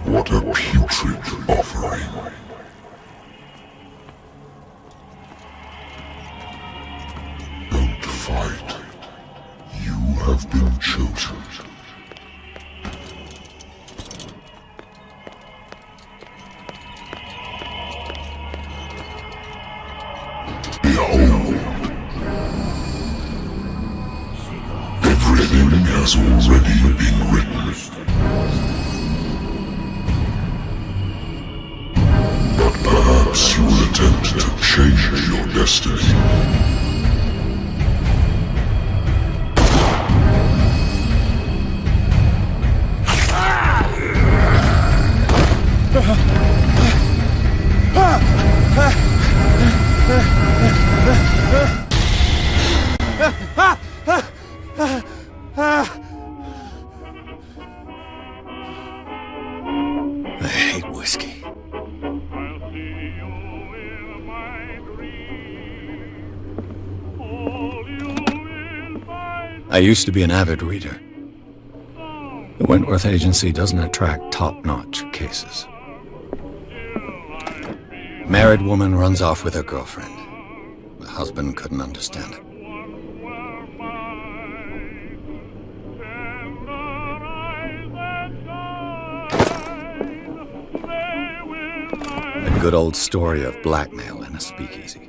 What a putrid offering. Don't fight. You have been chosen. Behold. Everything has already been written. Perhaps you will attempt to change your destiny. I hate whiskey. I used to be an avid reader. The Wentworth Agency doesn't attract top-notch cases. Married woman runs off with her girlfriend. The husband couldn't understand it. A good old story of blackmail in a speakeasy.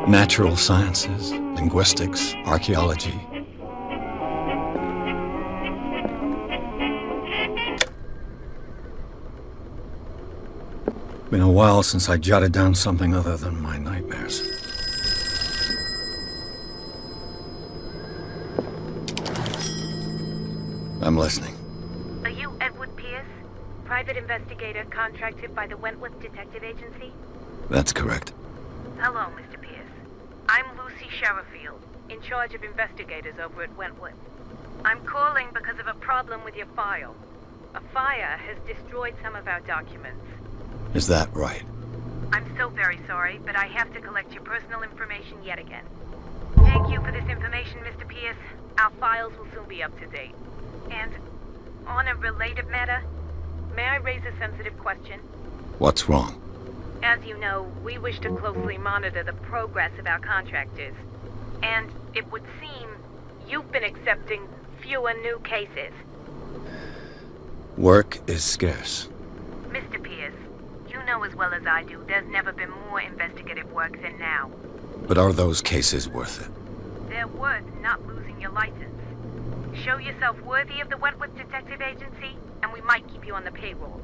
Natural sciences, linguistics, archaeology. Been a while since I jotted down something other than my nightmares. I'm listening. Are you Edward Pierce, private investigator contracted by the Wentworth Detective Agency? That's correct. Hello, Mr. Pierce. I'm Lucy Lucy Sherrifield, in charge of investigators over at Wentworth. I'm calling because of a problem with your file. A fire has destroyed some of our documents. Is that right? I'm so very sorry, but I have to collect your personal information yet again. Thank you for this information, Mr. Pierce. Our files will soon be up to date. And on a related matter, may I raise a sensitive question? What's wrong? As you know, we wish to closely monitor the progress of our contractors. And it would seem you've been accepting fewer new cases. Work is scarce. Mr. Pierce, you know as well as I do, there's never been more investigative work than now. But are those cases worth it? They're worth not losing your license. Show yourself worthy of the Wentworth Detective Agency, and we might keep you on the payroll.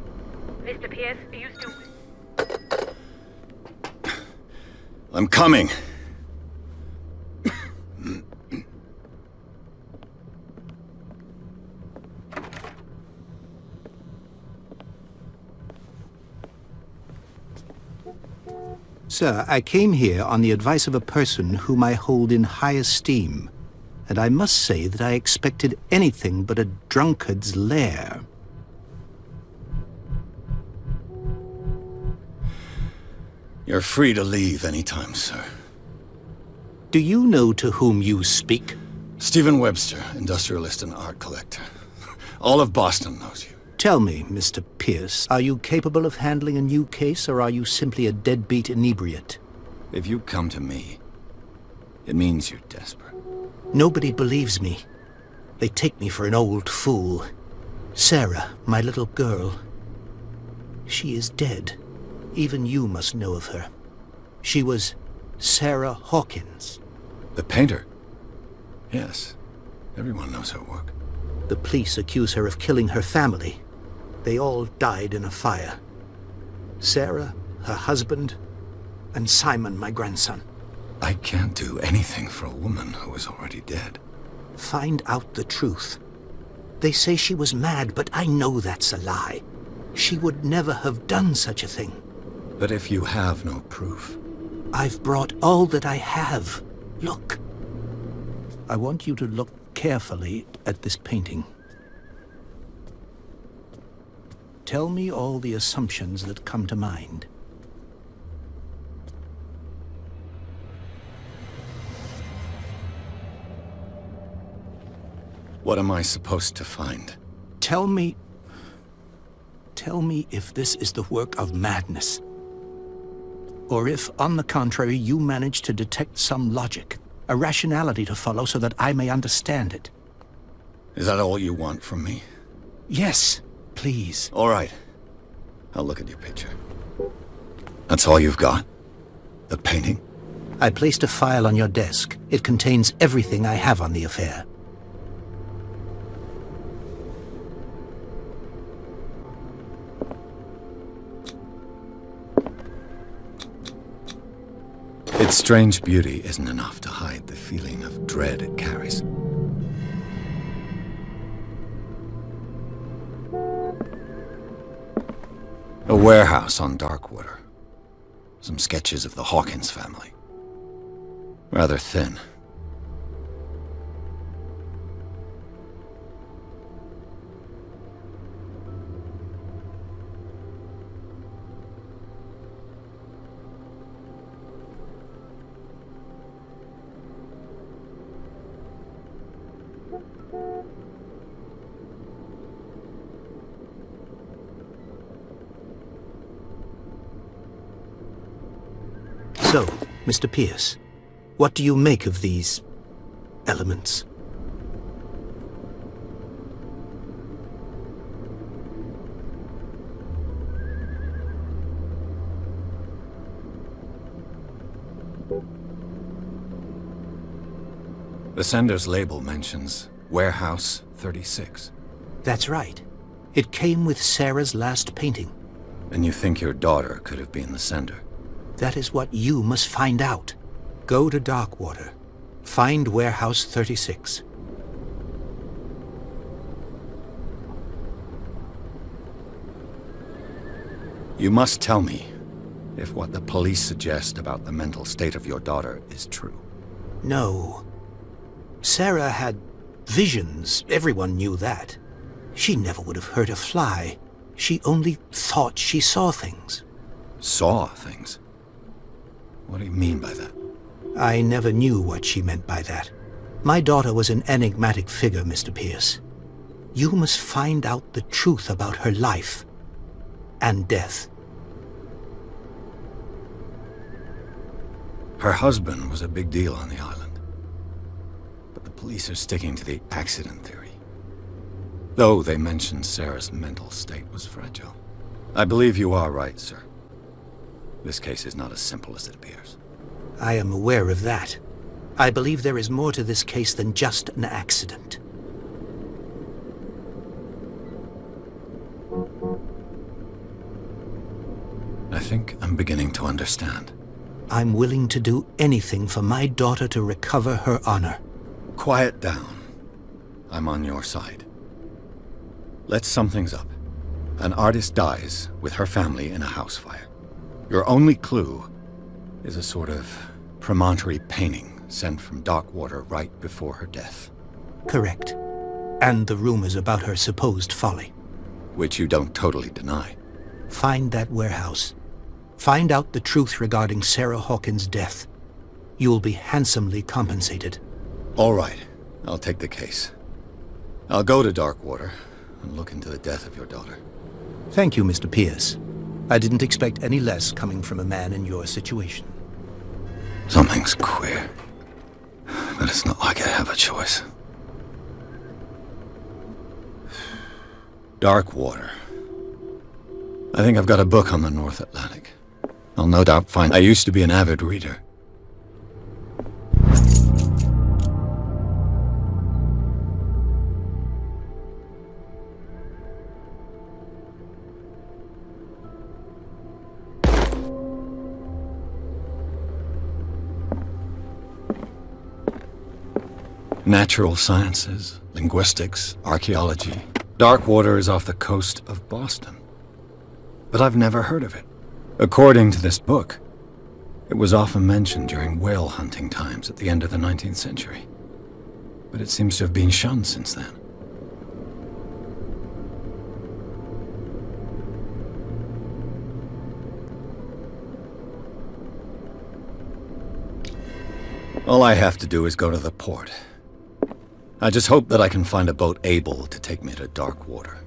Mr. Pierce, are you still... I'm coming! Sir, I came here on the advice of a person whom I hold in high esteem, and I must say that I expected anything but a drunkard's lair. You're free to leave anytime, sir. Do you know to whom you speak? Stephen Webster, industrialist and art collector. All of Boston knows you. Tell me, Mr. Pierce, are you capable of handling a new case, or are you simply a deadbeat inebriate? If you come to me, it means you're desperate. Nobody believes me. They take me for an old fool. Sarah, my little girl, she is dead. Even you must know of her. She was Sarah Hawkins. The painter? Yes. Everyone knows her work. The police accuse her of killing her family. They all died in a fire. Sarah, her husband, and Simon, my grandson. I can't do anything for a woman who is already dead. Find out the truth. They say she was mad, but I know that's a lie. She would never have done such a thing. But if you have no proof... I've brought all that I have. Look. I want you to look carefully at this painting. Tell me all the assumptions that come to mind. What am I supposed to find? Tell me if this is the work of madness. Or if, on the contrary, you manage to detect some logic, a rationality to follow so that I may understand it. Is that all you want from me? Yes, please. All right. I'll look at your picture. That's all you've got? The painting? I placed a file on your desk. It contains everything I have on the affair. Its strange beauty isn't enough to hide the feeling of dread it carries. A warehouse on Darkwater. Some sketches of the Hawkins family. Rather thin. So, Mr. Pierce, what do you make of these elements? The sender's label mentions Warehouse 36. That's right. It came with Sarah's last painting. And you think your daughter could have been the sender? That is what you must find out. Go to Darkwater. Find Warehouse 36. You must tell me if what the police suggest about the mental state of your daughter is true. No. Sarah had visions. Everyone knew that. She never would have hurt a fly. She only thought she saw things. Saw things? What do you mean by that? I never knew what she meant by that. My daughter was an enigmatic figure, Mr. Pierce. You must find out the truth about her life and death. Her husband was a big deal on the island. But the police are sticking to the accident theory. Though they mentioned Sarah's mental state was fragile. I believe you are right, sir. This case is not as simple as it appears. I am aware of that. I believe there is more to this case than just an accident. I think I'm beginning to understand. I'm willing to do anything for my daughter to recover her honor. Quiet down. I'm on your side. Let's sum things up. An artist dies with her family in a house fire. Your only clue is a sort of promontory painting sent from Darkwater right before her death. Correct. And the rumors about her supposed folly. Which you don't totally deny. Find that warehouse. Find out the truth regarding Sarah Hawkins' death. You'll be handsomely compensated. All right. I'll take the case. I'll go to Darkwater and look into the death of your daughter. Thank you, Mr. Pierce. I didn't expect any less coming from a man in your situation. Something's queer. But it's not like I have a choice. Darkwater. I think I've got a book on the North Atlantic. I'll no doubt find... I used to be an avid reader. Natural sciences, linguistics, archaeology. Darkwater is off the coast of Boston. But I've never heard of it. According to this book, it was often mentioned during whale hunting times at the end of the 19th century. But it seems to have been shunned since then. All I have to do is go to the port. I just hope that I can find a boat able to take me to Darkwater.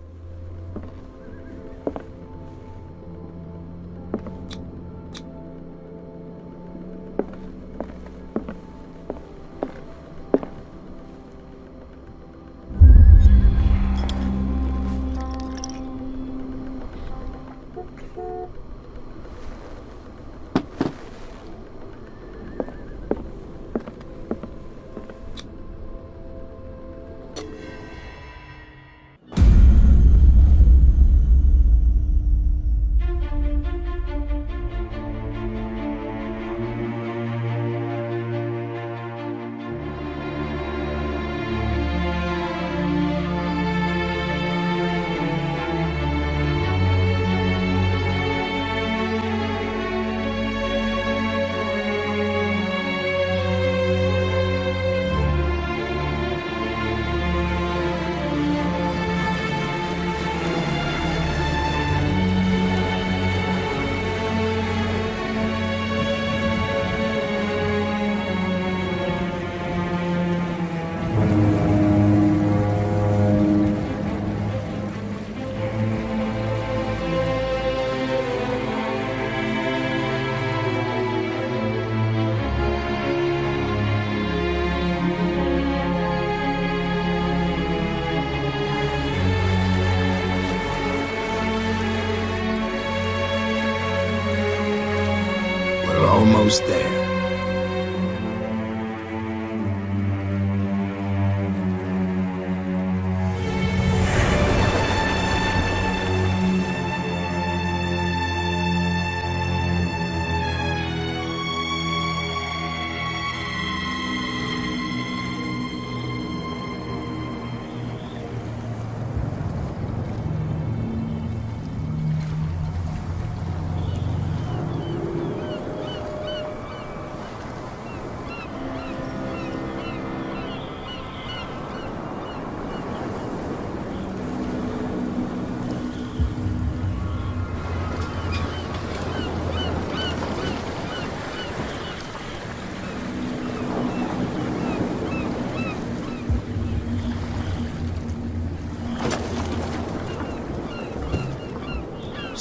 Almost there.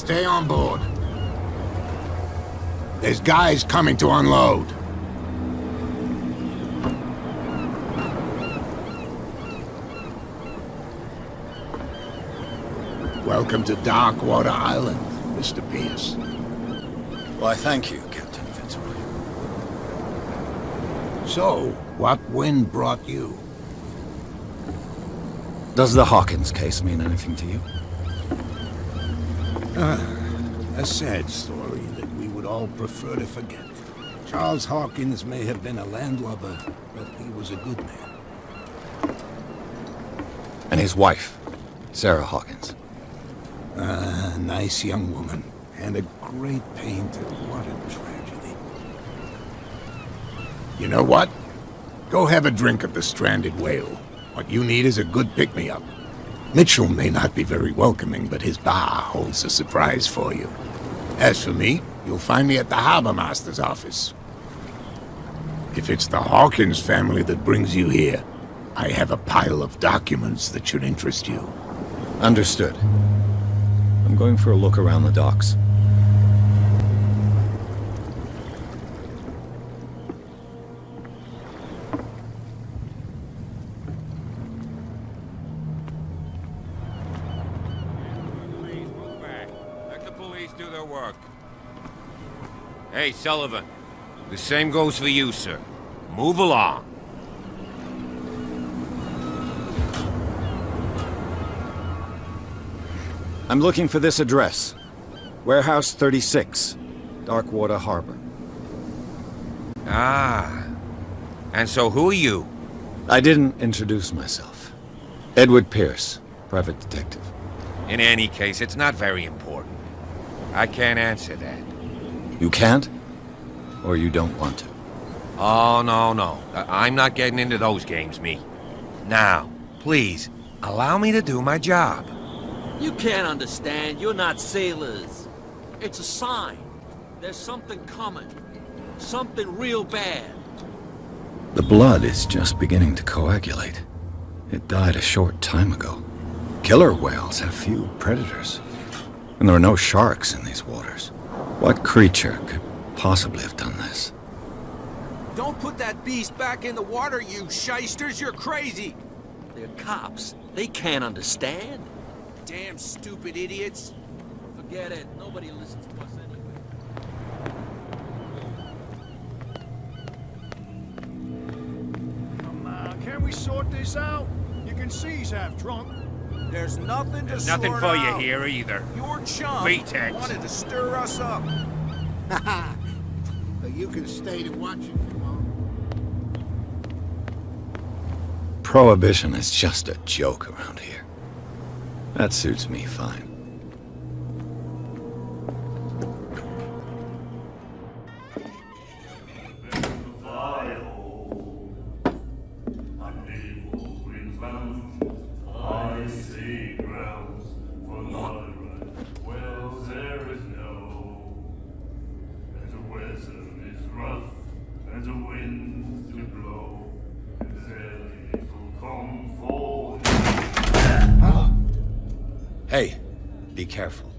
Stay on board. There's guys coming to unload. Welcome to Darkwater Island, Mr. Pierce. Why, thank you, Captain Fitzroy. So, what wind brought you? Does the Hawkins case mean anything to you? A sad story that we would all prefer to forget. Charles Hawkins may have been a landlubber, but he was a good man. And his wife, Sarah Hawkins. A nice young woman, and a great painter. What a tragedy. You know what? Go have a drink at the Stranded Whale. What you need is a good pick-me-up. Mitchell may not be very welcoming, but his bar holds a surprise for you. As for me, you'll find me at the Harbor Master's office. If it's the Hawkins family that brings you here, I have a pile of documents that should interest you. Understood. I'm going for a look around the docks. Please move back. Let the police do their work. Hey, Sullivan. The same goes for you, sir. Move along. I'm looking for this address. Warehouse 36, Darkwater Harbor. Ah. And so who are you? I didn't introduce myself. Edward Pierce, private detective. In any case, it's not very important. I can't answer that. You can't? Or you don't want to? Oh, no. I'm not getting into those games, me. Now, please, allow me to do my job. You can't understand. You're not sailors. It's a sign. There's something coming. Something real bad. The blood is just beginning to coagulate. It died a short time ago. Killer whales have few predators. And there are no sharks in these waters. What creature could possibly have done this? Don't put that beast back in the water, you shysters! You're crazy! They're cops. They can't understand. Damn stupid idiots! Forget it. Nobody listens to us anyway. Come on, can we sort this out? You can see he's half drunk. There's nothing to There's nothing sort for you out. here either. Your chum Beat it. wanted to stir us up. But you can stay to watch if you want. Prohibition is just a joke around here. That suits me fine. Hey, be careful.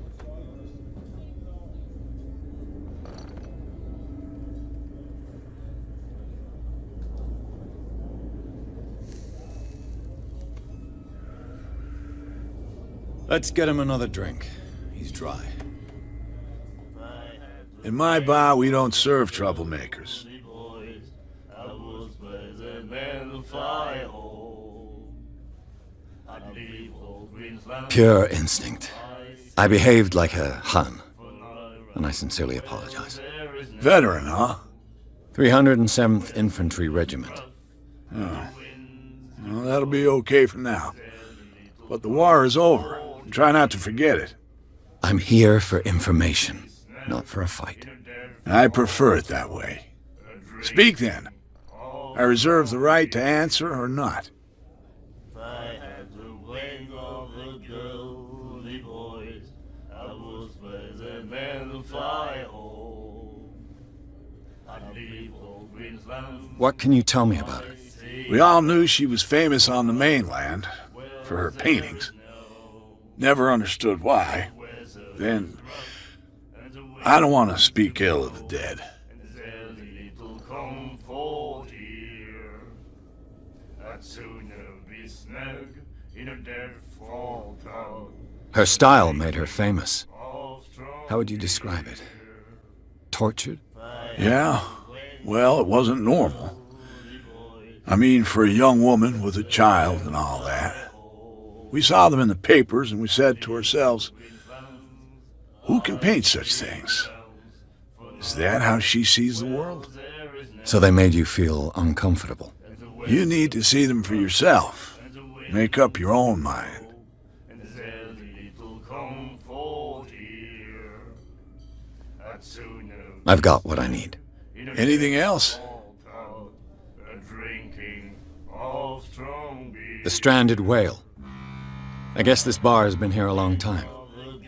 Let's get him another drink. He's dry. In my bar, we don't serve troublemakers. Pure instinct. I behaved like a Hun, and I sincerely apologize. Veteran, huh? 307th Infantry Regiment. Oh. Well, that'll be okay for now. But the war is over. Try not to forget it. I'm here for information, not for a fight. I prefer it that way. Speak then. I reserve the right to answer or not. What can you tell me about her? We all knew she was famous on the mainland for her paintings. Never understood why. Then, I don't want to speak ill of the dead. Her style made her famous. How would you describe it? Tortured? Yeah, well, it wasn't normal. I mean, for a young woman with a child and all that. We saw them in the papers and we said to ourselves, who can paint such things? Is that how she sees the world? So they made you feel uncomfortable. You need to see them for yourself. Make up your own mind. I've got what I need. Anything else? The stranded whale. I guess this bar has been here a long time.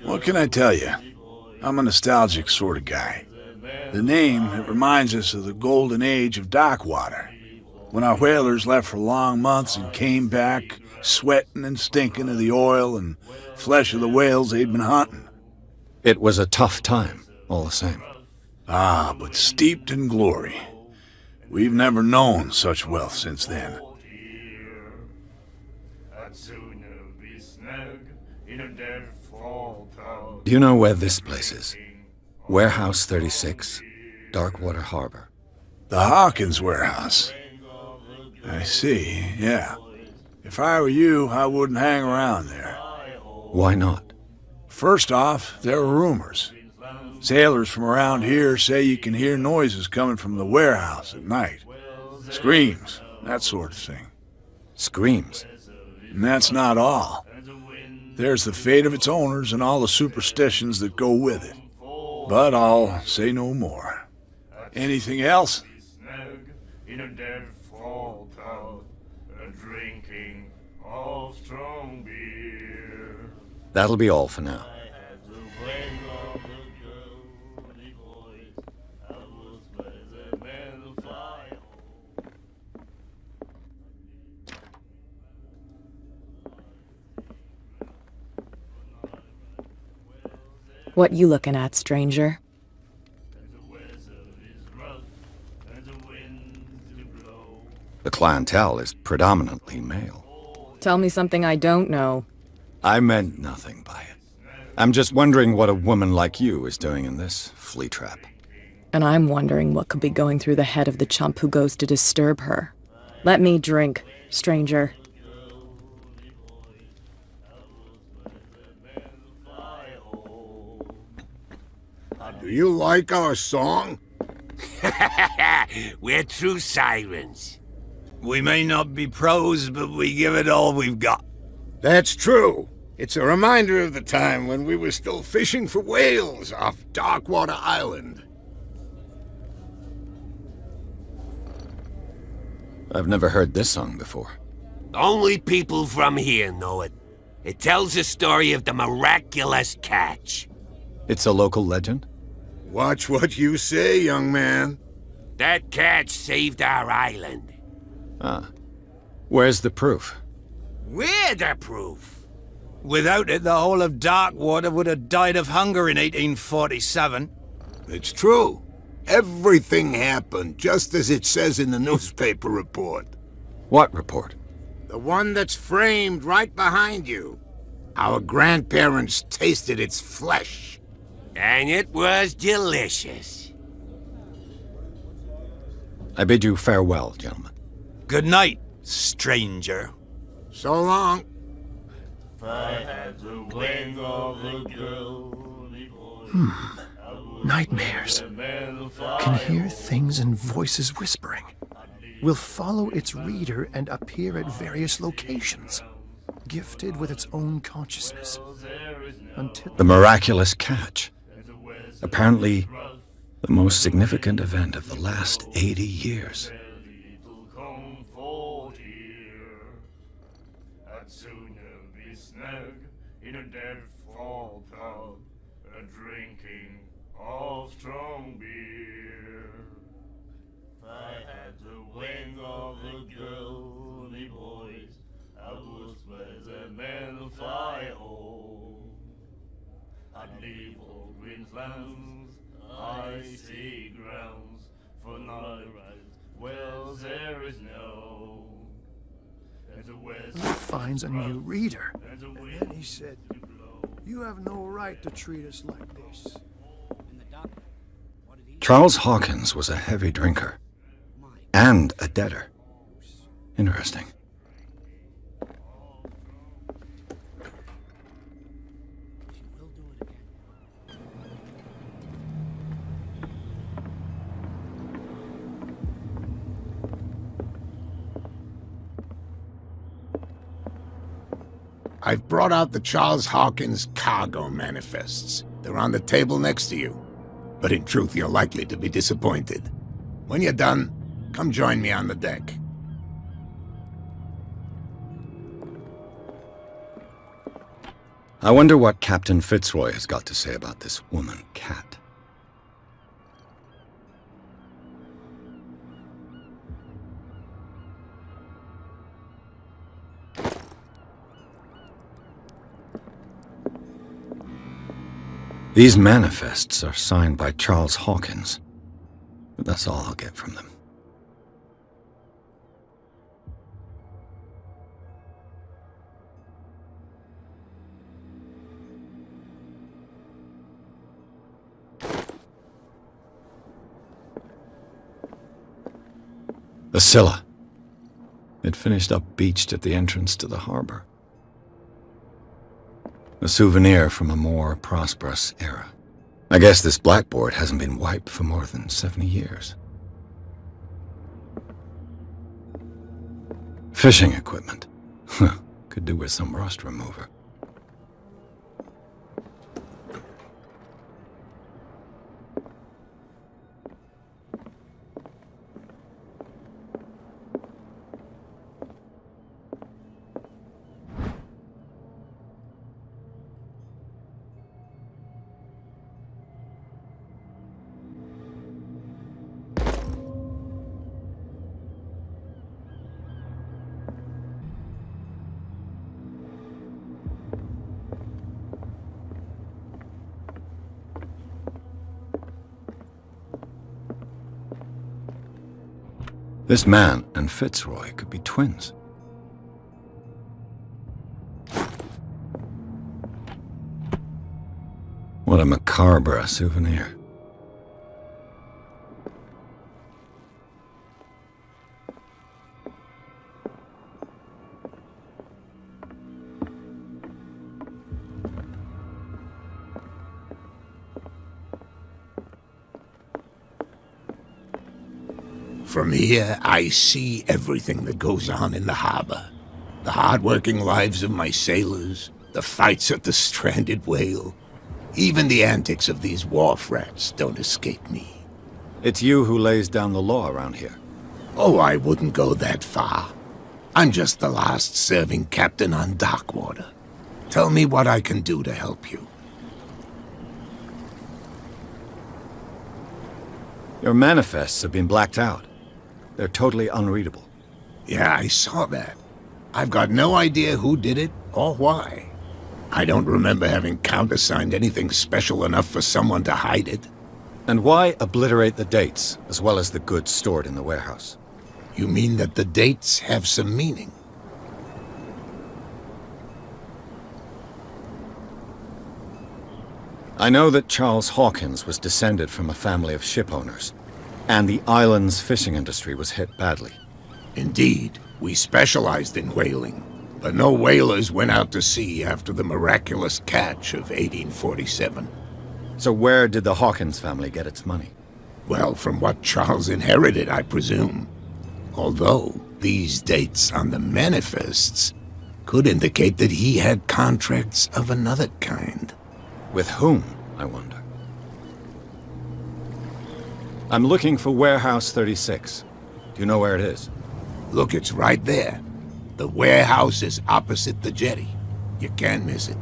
What can I tell you? I'm a nostalgic sort of guy. The name, it reminds us of the golden age of Darkwater, when our whalers left for long months and came back sweating and stinking of the oil and flesh of the whales they'd been hunting. It was a tough time, all the same. Ah, but steeped in glory. We've never known such wealth since then. Do you know where this place is? Warehouse 36, Darkwater Harbor. The Hawkins warehouse. I see, yeah. If I were you, I wouldn't hang around there. Why not? First off, there are rumors. Sailors from around here say you can hear noises coming from the warehouse at night. Screams, that sort of thing. Screams? And that's not all. There's the fate of its owners and all the superstitions that go with it. But I'll say no more. Anything else? That'll be all for now. What you looking at, stranger? The clientele is predominantly male. Tell me something I don't know. I meant nothing by it. I'm just wondering what a woman like you is doing in this flea trap. And I'm wondering what could be going through the head of the chump who goes to disturb her. Let me drink, stranger. Do you like our song? We're true sirens. We may not be pros, but we give it all we've got. That's true. It's a reminder of the time when we were still fishing for whales off Darkwater Island. I've never heard this song before. Only people from here know it. It tells the story of the miraculous catch. It's a local legend? Watch what you say, young man. That catch saved our island. Ah. Where's the proof? We're the proof. Without it, the whole of Darkwater would have died of hunger in 1847. It's true. Everything happened just as it says in the newspaper report. What report? The one that's framed right behind you. Our grandparents tasted its flesh. And it was delicious. I bid you farewell, gentlemen. Good night, stranger. So long. Nightmares. Can hear things and voices whispering. Will follow its reader and appear at various locations, gifted with its own consciousness. Until The miraculous catch. Apparently, the most significant event of the last 80 years. At least lands, I see grounds for not wells there is no. He finds a new reader. And then he said, "You have no right to treat us like this." Charles Hawkins was a heavy drinker. And a debtor. Interesting. I've brought out the Charles Hawkins cargo manifests. They're on the table next to you. But in truth, you're likely to be disappointed. When you're done, come join me on the deck. I wonder what Captain Fitzroy has got to say about this woman cat. These manifests are signed by Charles Hawkins, but that's all I'll get from them. The Scylla. It finished up beached at the entrance to the harbor. A souvenir from a more prosperous era. I guess this blackboard hasn't been wiped for more than 70 years. Fishing equipment. Could do with some rust remover. This man and Fitzroy could be twins. What a macabre souvenir. From here, I see everything that goes on in the harbor. The hard-working lives of my sailors, the fights at the stranded whale. Even the antics of these wharf rats don't escape me. It's you who lays down the law around here. Oh, I wouldn't go that far. I'm just the last serving captain on Darkwater. Tell me what I can do to help you. Your manifests have been blacked out. They're totally unreadable. Yeah, I saw that. I've got no idea who did it or why. I don't remember having countersigned anything special enough for someone to hide it. And why obliterate the dates, as well as the goods stored in the warehouse? You mean that the dates have some meaning? I know that Charles Hawkins was descended from a family of ship owners, and the island's fishing industry was hit badly. Indeed, we specialized in whaling, but no whalers went out to sea after the miraculous catch of 1847. So where did the Hawkins family get its money? Well, from what Charles inherited, I presume. Although, these dates on the manifests could indicate that he had contracts of another kind. With whom, I wonder? I'm looking for Warehouse 36. Do you know where it is? Look, it's right there. The warehouse is opposite the jetty. You can't miss it.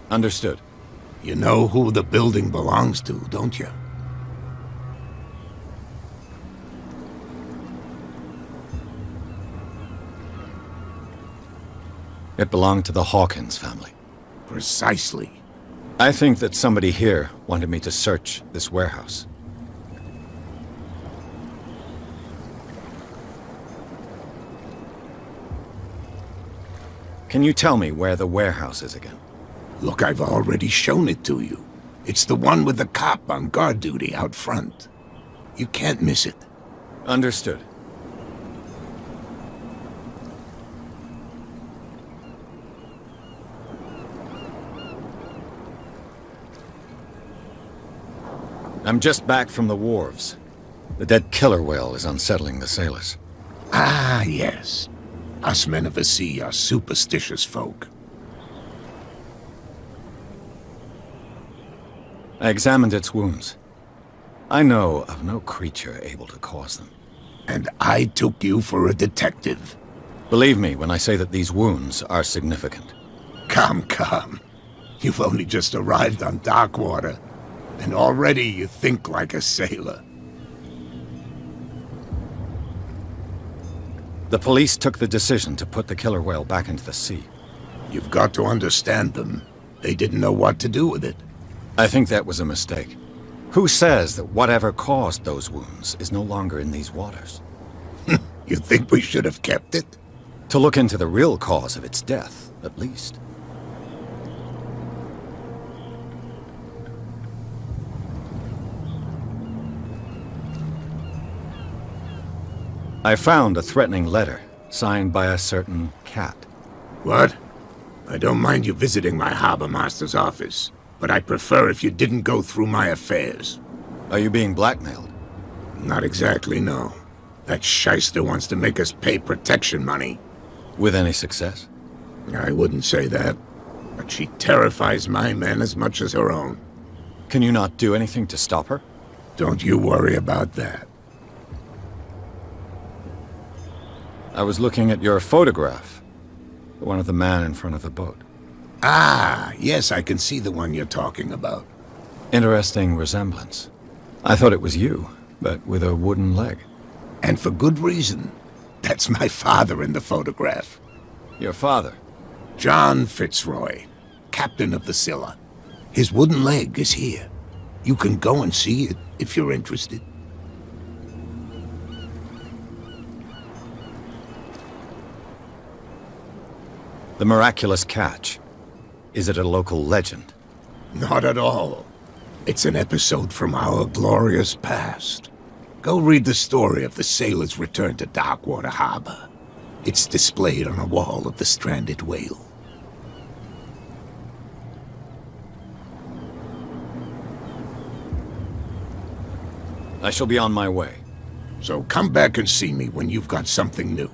Understood. You know who the building belongs to, don't you? It belonged to the Hawkins family. Precisely. I think that somebody here wanted me to search this warehouse. Can you tell me where the warehouse is again? Look, I've already shown it to you. It's the one with the cop on guard duty out front. You can't miss it. Understood. I'm just back from the wharves. The dead killer whale is unsettling the sailors. Ah, yes. Us men of the sea are superstitious folk. I examined its wounds. I know of no creature able to cause them. And I took you for a detective. Believe me when I say that these wounds are significant. Come, come. You've only just arrived on Darkwater, and already you think like a sailor. The police took the decision to put the killer whale back into the sea. You've got to understand them. They didn't know what to do with it. I think that was a mistake. Who says that whatever caused those wounds is no longer in these waters? You think we should have kept it? To look into the real cause of its death, at least. I found a threatening letter, signed by a certain cat. What? I don't mind you visiting my harbor master's office, but I prefer if you didn't go through my affairs. Are you being blackmailed? Not exactly, no. That shyster wants to make us pay protection money. With any success? I wouldn't say that, but she terrifies my men as much as her own. Can you not do anything to stop her? Don't you worry about that. I was looking at your photograph. The one of the man in front of the boat. Ah, yes, I can see the one you're talking about. Interesting resemblance. I thought it was you, but with a wooden leg. And for good reason. That's my father in the photograph. Your father? John Fitzroy, captain of the Scylla. His wooden leg is here. You can go and see it if you're interested. The miraculous catch. Is it a local legend? Not at all. It's an episode from our glorious past. Go read the story of the sailor's return to Darkwater Harbor. It's displayed on a wall of the stranded whale. I shall be on my way. So come back and see me when you've got something new.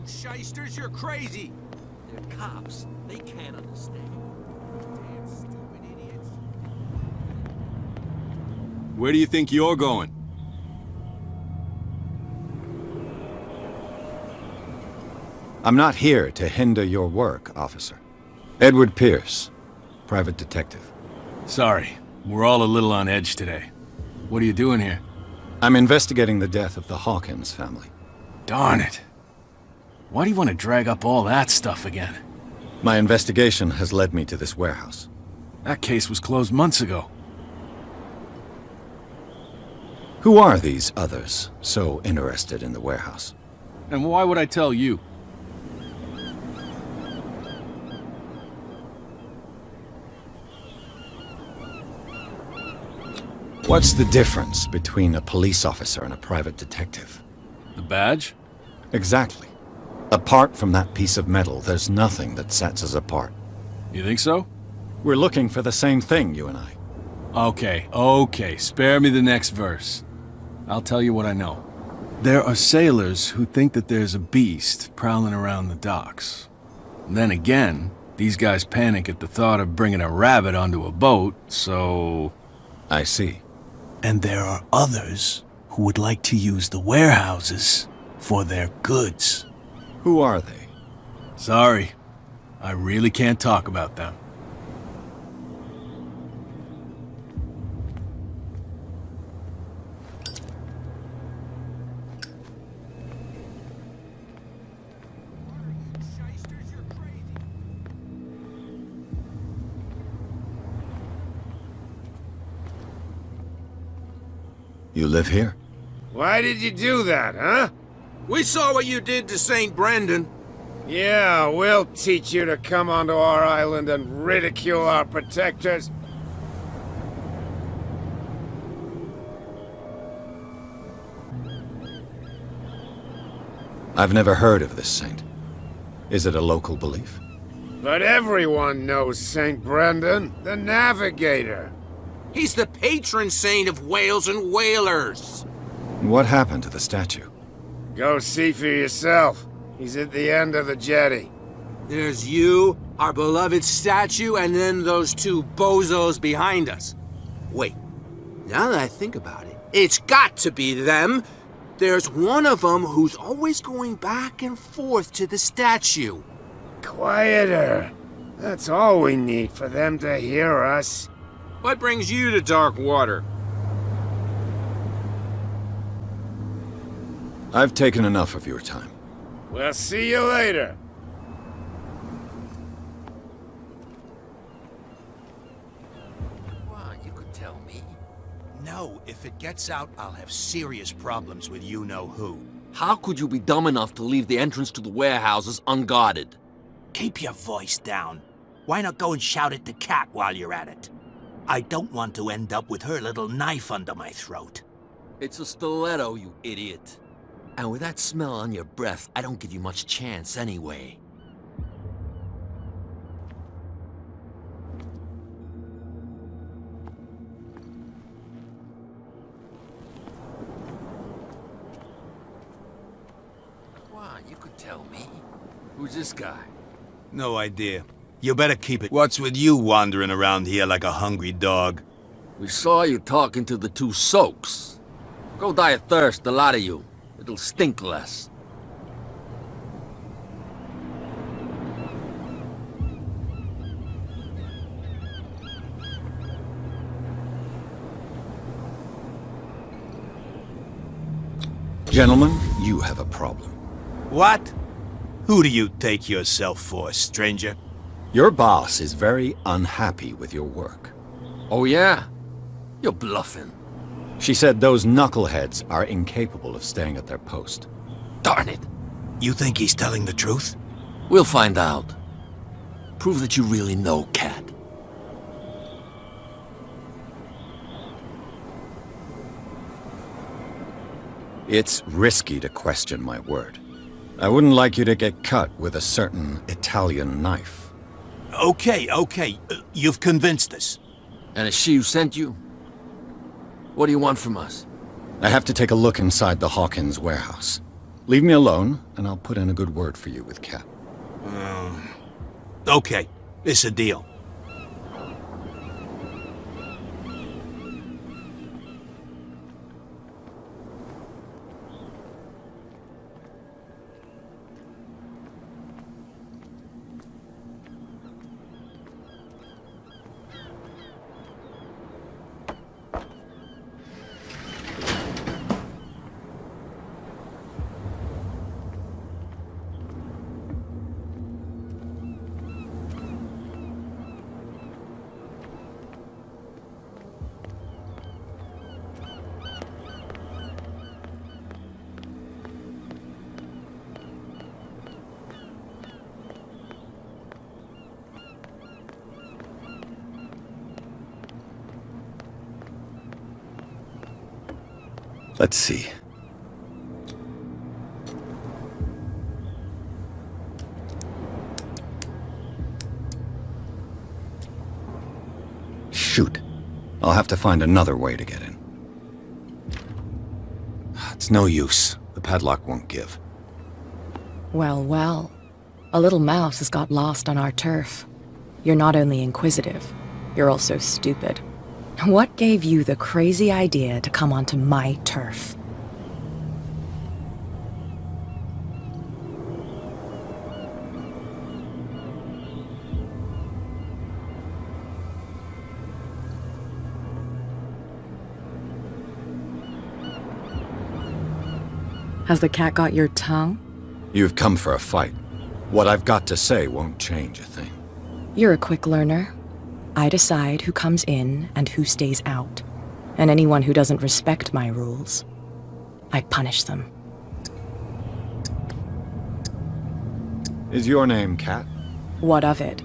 Shysters, you're crazy! They're cops. They can't understand. Damn stupid idiots. Where do you think you're going? I'm not here to hinder your work, officer. Edward Pierce, private detective. Sorry, we're all a little on edge today. What are you doing here? I'm investigating the death of the Hawkins family. Darn it. Why do you want to drag up all that stuff again? My investigation has led me to this warehouse. That case was closed months ago. Who are these others so interested in the warehouse? And why would I tell you? What's the difference between a police officer and a private detective? The badge? Exactly. Apart from that piece of metal, there's nothing that sets us apart. You think so? We're looking for the same thing, you and I. Okay, spare me the next verse. I'll tell you what I know. There are sailors who think that there's a beast prowling around the docks. Then again, these guys panic at the thought of bringing a rabbit onto a boat, so... I see. And there are others who would like to use the warehouses for their goods. Who are they? Sorry, I really can't talk about them. You live here? Why did you do that, huh? We saw what you did to St. Brendan. Yeah, we'll teach you to come onto our island and ridicule our protectors. I've never heard of this saint. Is it a local belief? But everyone knows St. Brendan, the navigator. He's the patron saint of whales and whalers. What happened to the statue? Go see for yourself. He's at the end of the jetty. There's you, our beloved statue, and then those two bozos behind us. Wait, now that I think about it, it's got to be them. There's one of them who's always going back and forth to the statue. Quieter. That's all we need for them to hear us. What brings you to Darkwater? I've taken enough of your time. We'll see you later. Well, you could tell me. No, if it gets out, I'll have serious problems with you-know-who. How could you be dumb enough to leave the entrance to the warehouses unguarded? Keep your voice down. Why not go and shout at the cat while you're at it? I don't want to end up with her little knife under my throat. It's a stiletto, you idiot. And with that smell on your breath, I don't give you much chance anyway. Well, you could tell me. Who's this guy? No idea. You better keep it. What's with you wandering around here like a hungry dog? We saw you talking to the two soaks. Go die of thirst, the lot of you. It'll stink less. Gentlemen, you have a problem. What? Who do you take yourself for, stranger? Your boss is very unhappy with your work. Oh yeah? You're bluffing. She said those knuckleheads are incapable of staying at their post. Darn it. You think he's telling the truth? We'll find out. Prove that you really know Cat. It's risky to question my word. I wouldn't like you to get cut with a certain Italian knife. Okay. You've convinced us. And it's she who sent you? What do you want from us? I have to take a look inside the Hawkins warehouse. Leave me alone, and I'll put in a good word for you with Cat. Okay, it's a deal. Let's see. Shoot. I'll have to find another way to get in. It's no use. The padlock won't give. Well, well. A little mouse has got lost on our turf. You're not only inquisitive, you're also stupid. What gave you the crazy idea to come onto my turf? Has the cat got your tongue? You've come for a fight. What I've got to say won't change a thing. You're a quick learner. I decide who comes in and who stays out. And anyone who doesn't respect my rules, I punish them. Is your name Cat? What of it?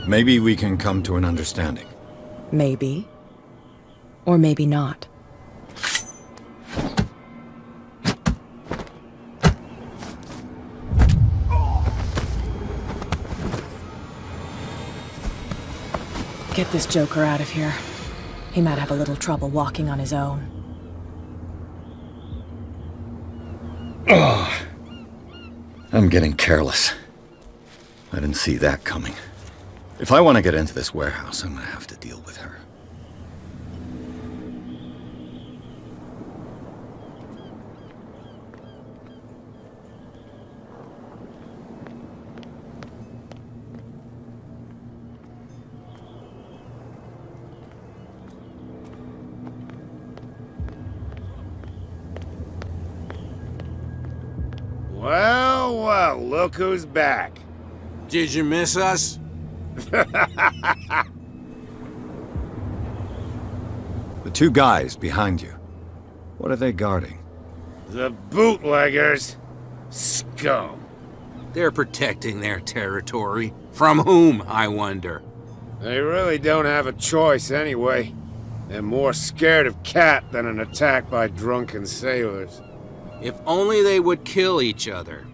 Maybe we can come to an understanding. Maybe. Or maybe not. Get this joker out of here. He might have a little trouble walking on his own. Oh, I'm getting careless. I didn't see that coming. If I want to get into this warehouse, I'm going to have to deal with her. Well, well, look who's back. Did you miss us? The two guys behind you. What are they guarding? The bootleggers. Scum. They're protecting their territory. From whom, I wonder? They really don't have a choice anyway. They're more scared of Cat than an attack by drunken sailors. If only they would kill each other.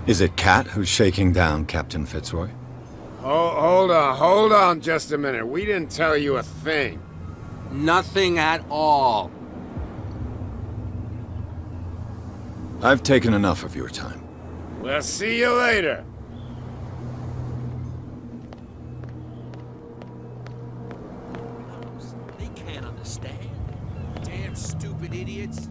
Is it Cat who's shaking down Captain Fitzroy? Hold on just a minute. We didn't tell you a thing. Nothing at all. I've taken enough of your time. We'll see you later. They can't understand. Damn stupid idiots.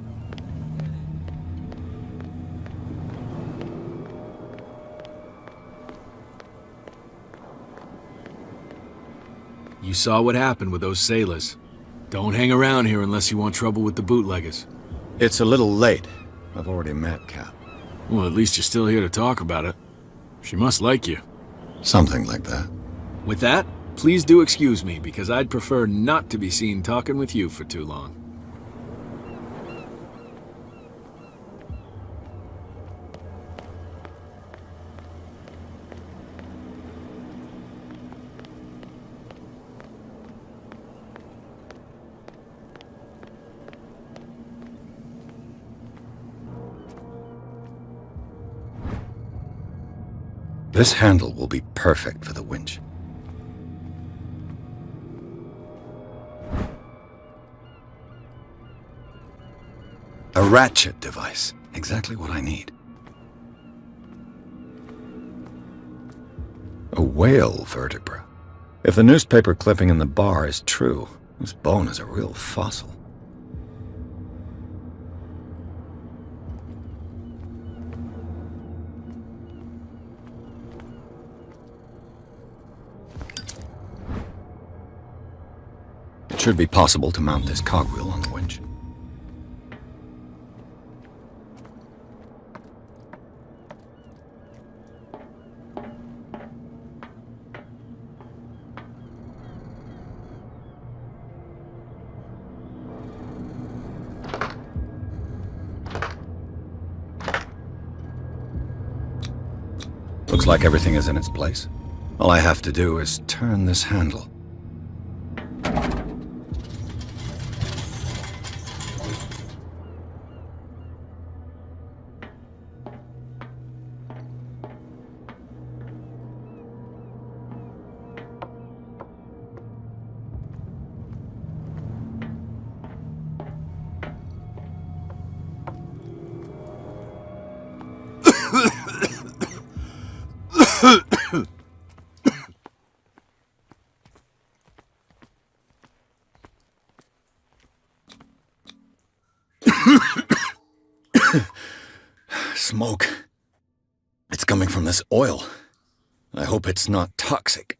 You saw what happened with those sailors. Don't hang around here unless you want trouble with the bootleggers. It's a little late. I've already met Cat. Well, at least you're still here to talk about it. She must like you. Something like that. With that, please do excuse me, because I'd prefer not to be seen talking with you for too long. This handle will be perfect for the winch. A ratchet device. Exactly what I need. A whale vertebra. If the newspaper clipping in the bar is true, this bone is a real fossil. It should be possible to mount this cogwheel on the winch. Looks like everything is in its place. All I have to do is turn this handle. Smoke. It's coming from this oil. I hope it's not toxic.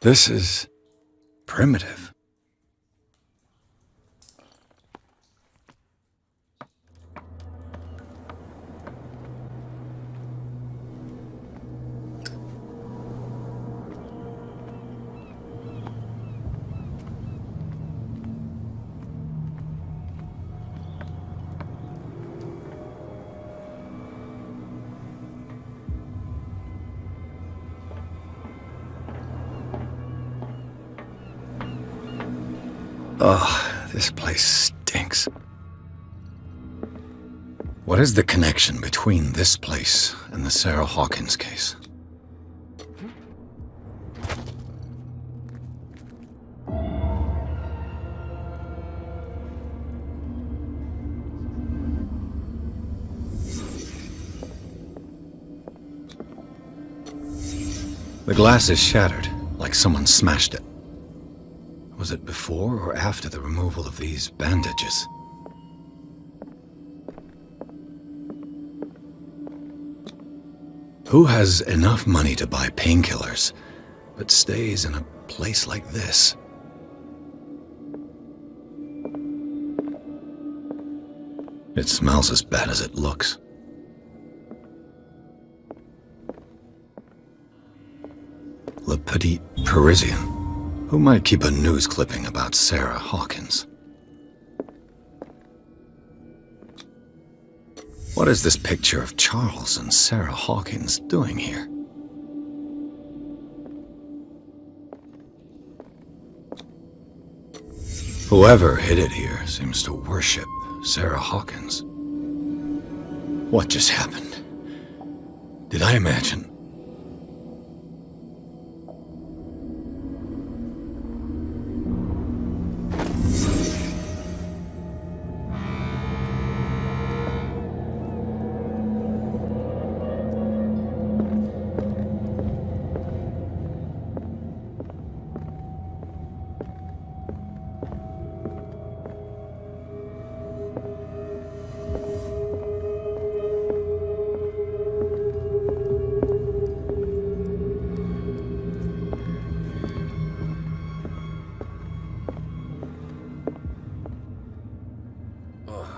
This is primitive. Oh, this place stinks. What is the connection between this place and the Sarah Hawkins case? The glass is shattered, like someone smashed it. Was it before or after the removal of these bandages? Who has enough money to buy painkillers, but stays in a place like this? It smells as bad as it looks. Le Petit Parisien. Who might keep a news clipping about Sarah Hawkins? What is this picture of Charles and Sarah Hawkins doing here? Whoever hid it here seems to worship Sarah Hawkins. What just happened? Did I imagine?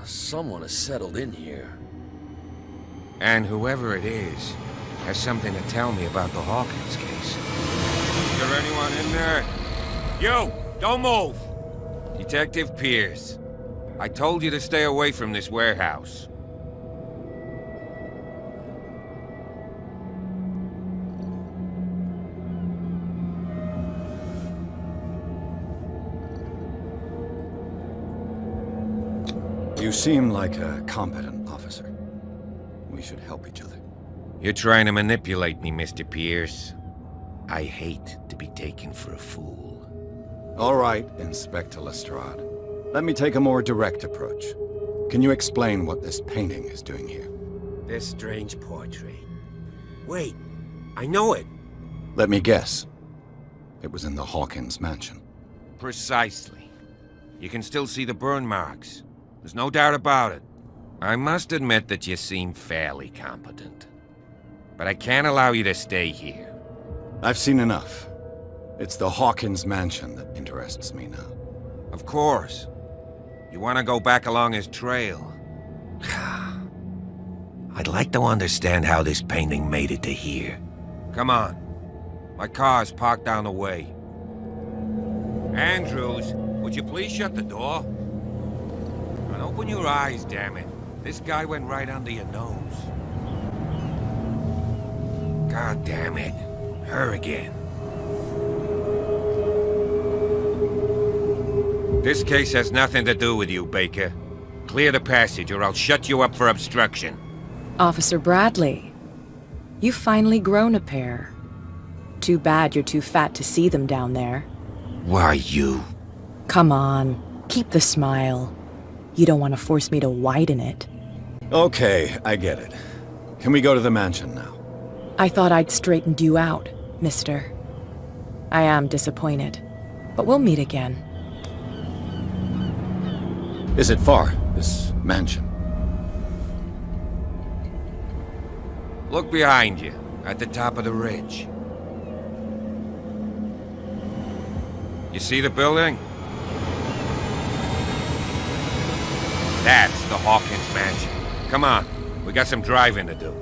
Someone has settled in here. And whoever it is has something to tell me about the Hawkins case. Is there anyone in there? You! Don't move! Detective Pierce. I told you to stay away from this warehouse. You seem like a competent officer. We should help each other. You're trying to manipulate me, Mr. Pierce. I hate to be taken for a fool. All right, Inspector Lestrade. Let me take a more direct approach. Can you explain what this painting is doing here? This strange portrait. Wait, I know it. Let me guess. It was in the Hawkins mansion. Precisely. You can still see the burn marks. There's no doubt about it. I must admit that you seem fairly competent. But I can't allow you to stay here. I've seen enough. It's the Hawkins mansion that interests me now. Of course. You want to go back along his trail. I'd like to understand how this painting made it to here. Come on. My car's parked down the way. Andrews, would you please shut the door? And open your eyes, damn it. This guy went right under your nose. God damn it. Her again. This case has nothing to do with you, Baker. Clear the passage or I'll shut you up for obstruction. Officer Bradley, you've finally grown a pair. Too bad you're too fat to see them down there. Why, you... Come on, keep the smile. You don't want to force me to widen it. Okay, I get it. Can we go to the mansion now? I thought I'd straightened you out, mister. I am disappointed, but we'll meet again. Is it far, this mansion? Look behind you, at the top of the ridge. You see the building? That's the Hawkins mansion. Come on, we got some driving to do.